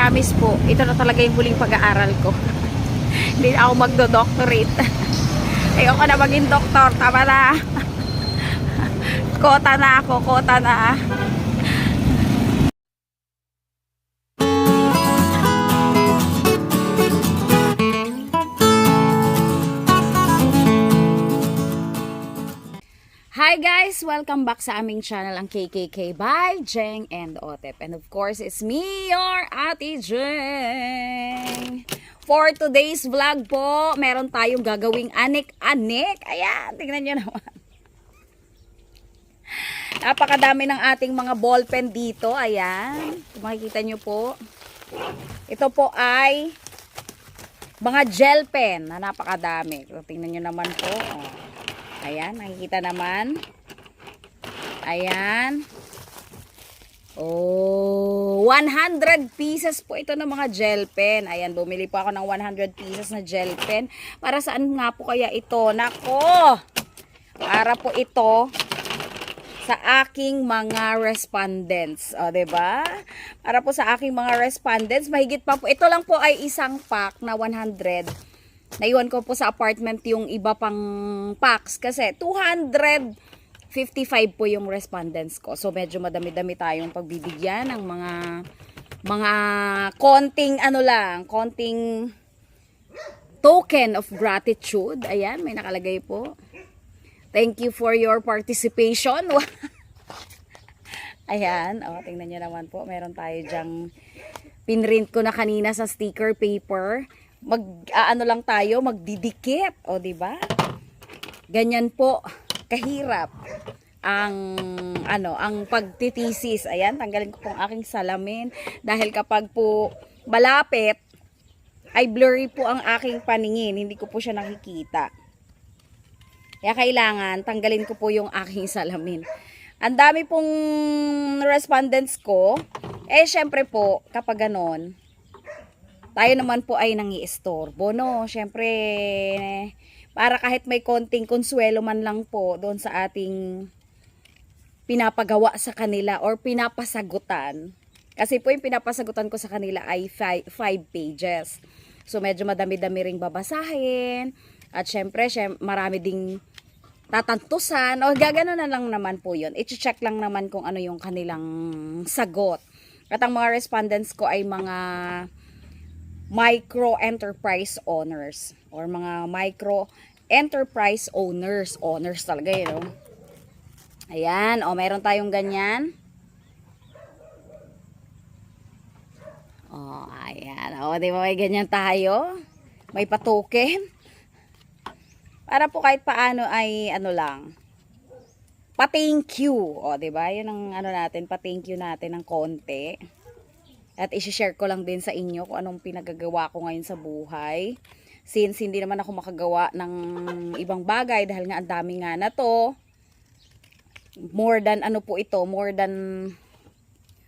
promise po, ito na talaga yung huling pag-aaral ko. Hindi na ako magdo-doctorate. Ayoko na maging doktor. Tama na. Kota na ako, kota na. Hi guys! Welcome back sa aming channel, ang KKK by Jeng and Otep. And of course, it's me, your Ate Jeng. For today's vlog po, meron tayong gagawing anik-anik. Ayan, tingnan nyo naman. Napakadami ng ating mga ballpen dito. Ayan, kung makikita nyo po. Ito po ay mga gel pen na napakadami. Tingnan nyo naman po. Ayan, nakikita naman. Ayan. Oh, 100 pieces po ito ng mga gel pen. Ayan, bumili po ako ng 100 pieces na gel pen. Para saan nga po kaya ito? Nako! Para po ito sa aking mga respondents. O, diba? Para po sa aking mga respondents. Mahigit pa po. Ito lang po ay isang pack na 100. Naiwan ko po sa apartment yung iba pang packs kasi 255 po yung respondents ko. So medyo madami-dami tayong pagbibigyan ng mga konting ano lang, konting token of gratitude. Ayan, may nakalagay po. Thank you for your participation. Ayan, oh, tingnan niyo naman po. Meron tayo dyang pinrint ko na kanina sa sticker paper. Ano lang tayo, magdidikit, o di ba? Ganyan po kahirap ang ang pagtitisis. Ayan, tanggalin ko pong aking salamin dahil kapag po malapit ay blurry po ang aking paningin, hindi ko po siya nakikita. Kaya kailangan tanggalin ko po yung aking salamin. Ang dami pong respondents ko. Syempre po, kapag ganon, tayo naman po ay nangi-istorbo, no? Syempre, para kahit may konting konsuelo man lang po doon sa ating pinapagawa sa kanila or pinapasagutan. Kasi po yung pinapasagutan ko sa kanila ay 5 pages. So, medyo madami-dami ring babasahin. At syempre, marami ding tatantusan. O, gagano na lang naman po yun. I-check lang naman kung ano yung kanilang sagot. At ang mga respondents ko ay mga micro enterprise owners or mga micro enterprise owners talaga yun, no? Ayan, o meron tayong ganyan. O, ayan, o di ba may ganyan tayo, may patoken para po kahit paano ay ano lang, pa-thank you, o di ba yun ang ano natin, pa-thank you natin ng konti. At i-share ko lang din sa inyo kung anong pinagagawa ko ngayon sa buhay. Since hindi naman ako makagawa ng ibang bagay dahil nga ang dami nga na to. More than ano po ito, more than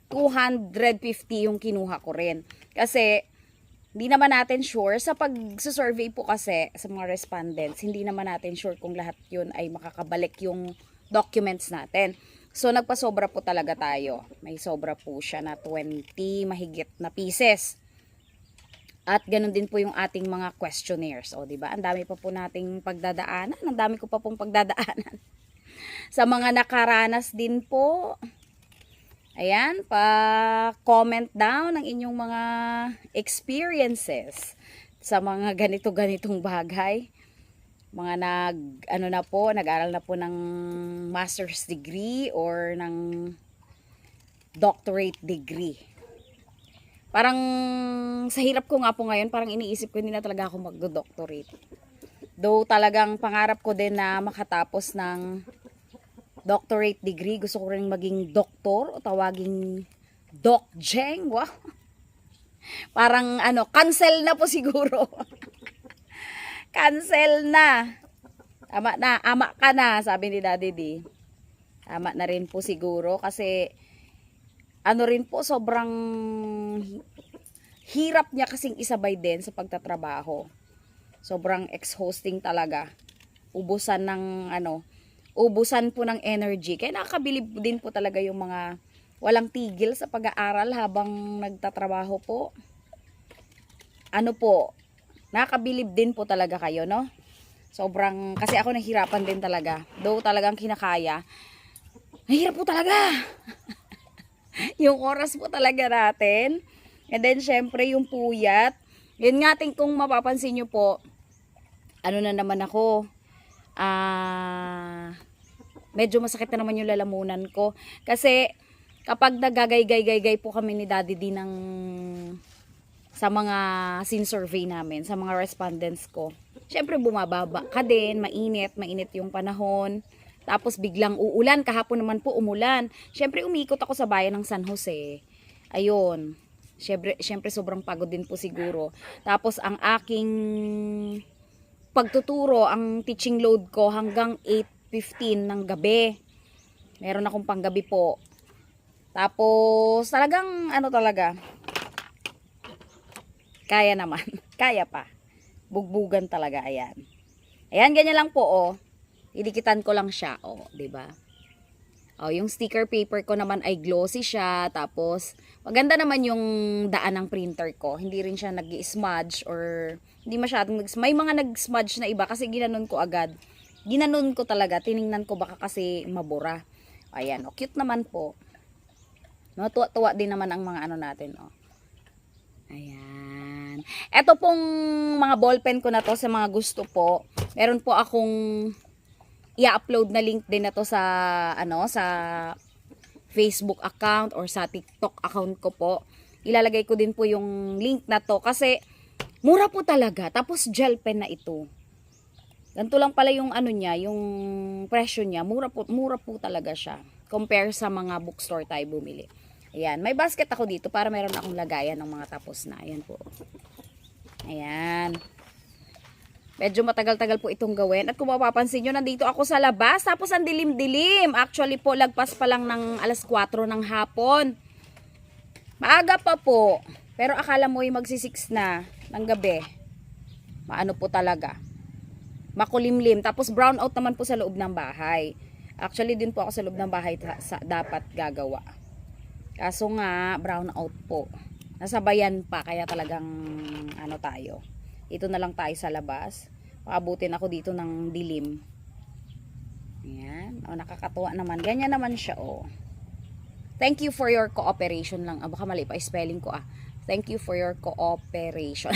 250 yung kinuha ko rin. Kasi hindi naman natin sure sa pag-survey po kasi sa mga respondents, hindi naman natin sure kung lahat yun ay makakabalik yung documents natin. So, nagpasobra po talaga tayo. May sobra po siya na 20 mahigit na pieces. At ganun din po yung ating mga questionnaires. O, diba? Ang dami pa po nating pagdadaanan. Ang dami ko pa pong pagdadaanan. Sa mga nakaranas din po. Ayan, pa-comment down ng inyong mga experiences sa mga ganito-ganitong bagay. Mga nag-aral na po ng master's degree or ng doctorate degree. Parang sa hirap ko nga po ngayon, parang iniisip ko hindi na talaga ako magdo-doctorate. Though talagang pangarap ko din na makatapos ng doctorate degree, gusto ko rin maging doktor o tawaging Doc Jeng. Wow. Parang cancel na po siguro. Cancel na. Tama na. Ama ka na, sabi ni Daddy D. Tama na rin po siguro. Kasi, rin po, sobrang hirap niya kasing isabay din sa pagtatrabaho. Sobrang exhausting talaga. Ubusan po ng energy. Kaya nakakabilib din po talaga yung mga walang tigil sa pag-aaral habang nagtatrabaho po. Ano po, nakakabilib din po talaga kayo, no? Sobrang, kasi ako nahihirapan din talaga. Though talagang kinakaya, nahihirap po talaga. Yung oras po talaga natin. And then, syempre, yung puyat. Yun nga, kung mapapansin nyo po, ano na naman ako, medyo masakit na naman yung lalamunan ko. Kasi, kapag nagagay-gay-gay po kami ni Daddy D sa mga scene survey namin, sa mga respondents ko, syempre bumababa ka din, mainit yung panahon, tapos biglang uulan, kahapon naman po umulan, syempre umikot ako sa bayan ng San Jose, ayun, syempre sobrang pagod din po siguro, tapos ang aking pagtuturo, ang teaching load ko hanggang 8:15 ng gabi, meron akong panggabi po, tapos talagang ano talaga, kaya naman. Kaya pa. Bugbugan talaga. Ayan. Ayan, ganyan lang po, oh. Idikitan ko lang siya, oh. 'Di ba? Oh, yung sticker paper ko naman ay glossy siya. Tapos, maganda naman yung daan ng printer ko. Hindi rin siya nag-smudge or hindi masyadong may mga nag-smudge na iba kasi ginanon ko agad. Ginanon ko talaga. Tiningnan ko baka kasi mabura. Ayan, oh. Cute naman po. No, tuwa-tuwa din naman ang mga ano natin, oh. Ayan. Ito pong mga ballpen ko na to sa mga gusto po. Meron po akong i-upload na link din na to sa sa Facebook account or sa TikTok account ko po. Ilalagay ko din po yung link na to kasi mura po talaga. Tapos gel pen na ito. Ganito lang pala yung ano niya, yung presyo niya. Mura po talaga siya. Compare sa mga bookstore tayo bumili. Ayan, may basket ako dito para meron akong lagayan ng mga tapos na. Ayan po. Ayan. Medyo matagal-tagal po itong gawin. At kung mapapansin nyo, nandito ako sa labas. Tapos ang dilim-dilim. Actually po, lagpas pa lang ng alas 4 ng hapon. Maaga pa po. Pero akala mo yung magsi-6 na ng gabi. Maano po talaga. Makulimlim. Tapos brown out naman po sa loob ng bahay. Actually, din po ako sa loob ng bahay dapat gagawa. Kaso nga, brown out po. Nasabayan pa, kaya talagang ano tayo. Ito na lang tayo sa labas. Paabutin ako dito ng dilim. Ayan. O, nakakatuwa naman. Ganyan naman siya, o. Thank you for your cooperation lang. Baka mali pa spelling ko, Thank you for your cooperation.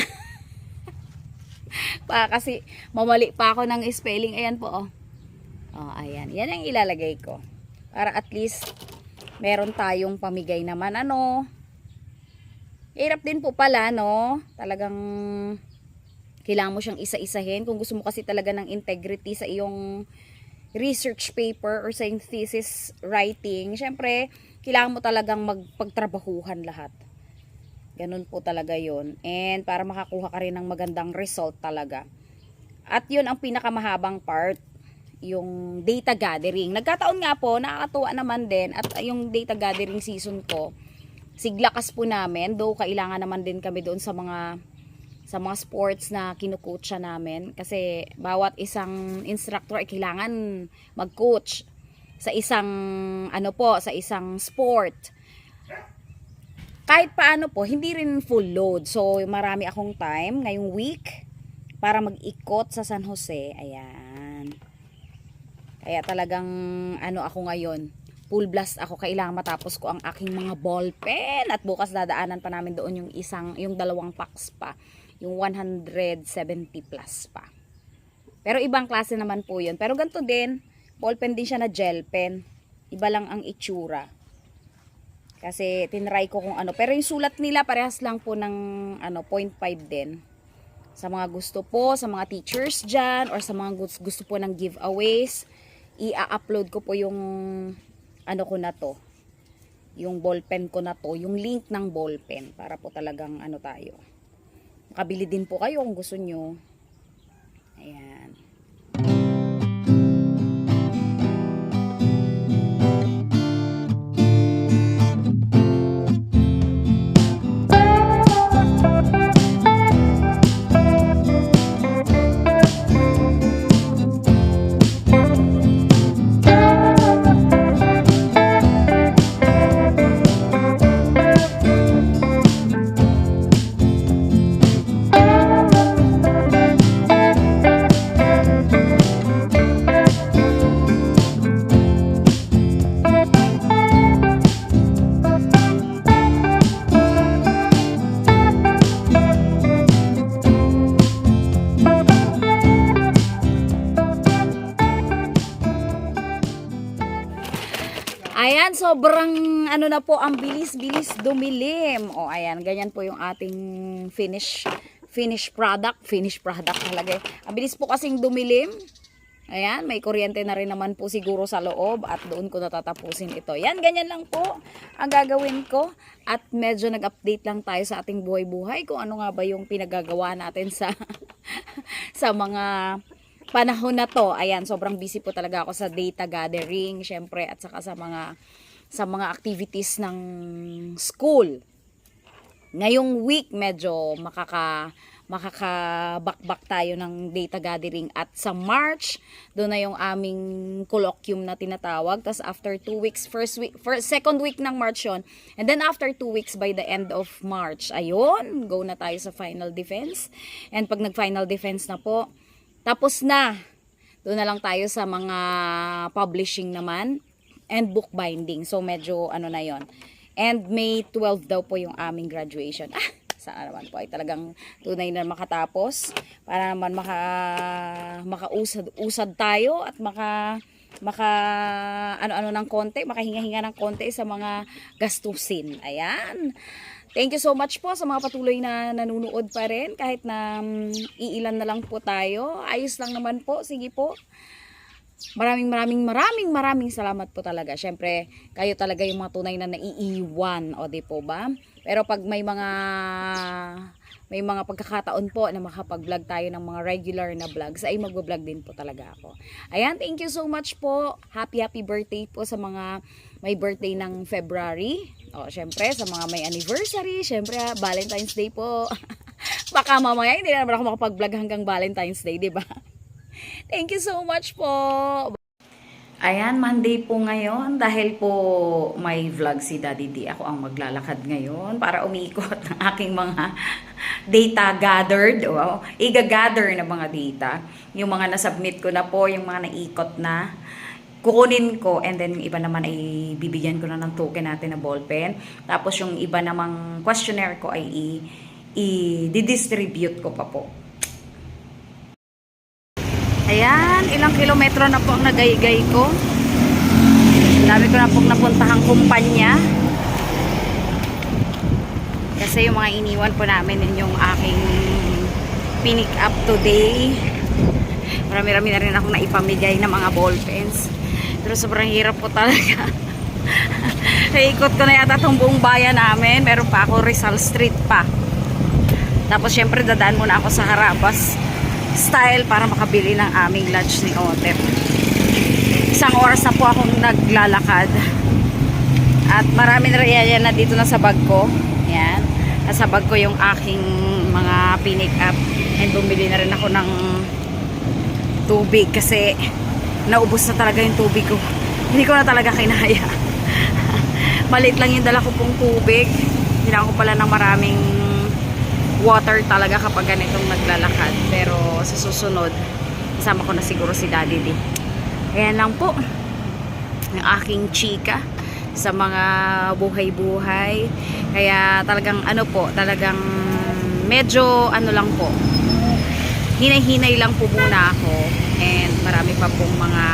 Kasi mamali pa ako ng spelling. Ayan po, o. O, ayan. Yan ang ilalagay ko. Para at least meron tayong pamigay naman, hirap din po pala, no? Talagang kailangan mo siyang isa-isahin. Kung gusto mo kasi talaga ng integrity sa iyong research paper or sa iyong thesis writing, syempre, kailangan mo talagang magpagtrabahuhan lahat. Ganun po talaga yun. And para makakuha ka rin ng magandang result talaga. At yun ang pinakamahabang part, yung data gathering. Nagkataon nga po, nakakatuwa naman din at yung data gathering season ko, siglakas po namin, though kailangan naman din kami doon sa mga sports na kinucoacha namin kasi bawat isang instructor ay kailangan mag-coach sa isang sa isang sport. Kahit paano po, hindi rin full load. So marami akong time ngayong week para mag-ikot sa San Jose. Ayan. Kaya talagang ako ngayon, full blast ako, kailangan matapos ko ang aking mga ball pen at bukas dadaanan pa namin doon yung dalawang packs pa, yung 170 plus pa. Pero ibang klase naman po yun. Pero ganito din, ball pen din siya na gel pen. Iba lang ang itsura. Kasi tinry ko kung pero yung sulat nila parehas lang po ng 0.5 din. Sa mga gusto po, sa mga teachers dyan, or sa mga gusto po ng giveaways, i-upload ko po yung ko na to, yung ballpen ko na to, yung link ng ballpen para po talagang tayo. Makabili din po kayo kung gusto nyo. Ayan. sobrang ano na po, ang bilis-bilis dumilim. O, ayan, ganyan po yung ating finished product talaga. Ang bilis po kasing dumilim. Ayan, may kuryente na rin naman po siguro sa loob at doon ko natatapusin ito. Yan, ganyan lang po ang gagawin ko. At medyo nag-update lang tayo sa ating buhay-buhay kung ano nga ba yung pinagagawa natin sa sa mga panahon na to. Ayan, sobrang busy po talaga ako sa data gathering, syempre, at saka sa mga activities ng school. Ngayong week medyo makakabakbak tayo ng data gathering, at sa March doon na yung aming colloquium na tinatawag. Tapos after 2 weeks, second week ng March yun, and then after 2 weeks by the end of March, ayun, go na tayo sa final defense. And pag nag final defense na po, tapos na, doon na lang tayo sa mga publishing naman and book binding. So medyo ano na yon. And May 12 daw po yung aming graduation. Sana naman po ay talagang tunay na makatapos para naman makausad tayo at ano-ano ng konti, makahinga-hinga ng konti sa mga gastusin. Ayan. Thank you so much po sa mga patuloy na nanunood pa rin, kahit na iilan na lang po tayo. Ayos lang naman po. Sige po. Maraming salamat po talaga. Syempre, kayo talaga yung mga tunay na naiiwan, o di po ba? Pero pag may mga pagkakataon po na makapag-vlog tayo ng mga regular na vlogs, ay mag-vlog din po talaga ako. Ayan, thank you so much po. Happy birthday po sa mga may birthday ng February. O, syempre, sa mga may anniversary, syempre, Valentine's Day po. Baka mamaya hindi na naman ako makapag-vlog hanggang Valentine's Day, di ba? Thank you so much po. Ayan, Monday po ngayon. Dahil po may vlog si Daddy D, ako ang maglalakad ngayon para umiikot ng aking mga data gathered. Wow, i-gather na mga data. Yung mga nasubmit ko na po, yung mga naikot na, kukunin ko, and then yung iba naman ay bibigyan ko na ng token natin na ballpen. Tapos yung iba namang questionnaire ko ay i-distribute ko pa po. Ayan, ilang kilometro na po ang nagaygay ko. Dami ko na pong napuntahang kumpanya. Kasi yung mga iniwan po namin yung aking pinick up today. Marami-rami na rin akong naipamigay ng mga ballpens. Pero sobrang hirap po talaga. Naikot ko na yata itong buong bayan namin. Meron pa ako Rizal Street pa. Tapos syempre dadaan muna ako sa Harabas style para makabili ng aming lunch ni Otep. 1 oras na po akong naglalakad. At marami na rin na dito na sa bag ko. Yan. Nasa bag ko yung aking mga pinick up. And bumili na rin ako ng tubig kasi naubos na talaga yung tubig ko. Hindi ko na talaga kinaya. Malit lang yung dala ko pong tubig. Kailangan ko pala ng maraming water talaga kapag ganitong naglalakad. Pero sa susunod, kasama ko na siguro si Daddy D. Ayan lang po yung aking chika sa mga buhay-buhay. Kaya talagang ano po, talagang medyo ano lang po, hinay-hinay lang po muna ako. And marami pa pong mga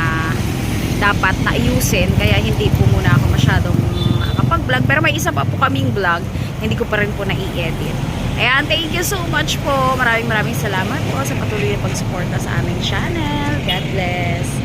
dapat na ayusin. Kaya hindi po muna ako masyadong makakapag-vlog. Pero may isa pa po kaming vlog, hindi ko pa rin po na-i-edit. Ayan, thank you so much po. Maraming salamat po sa patuloy na pag-suporta sa aming channel. God bless.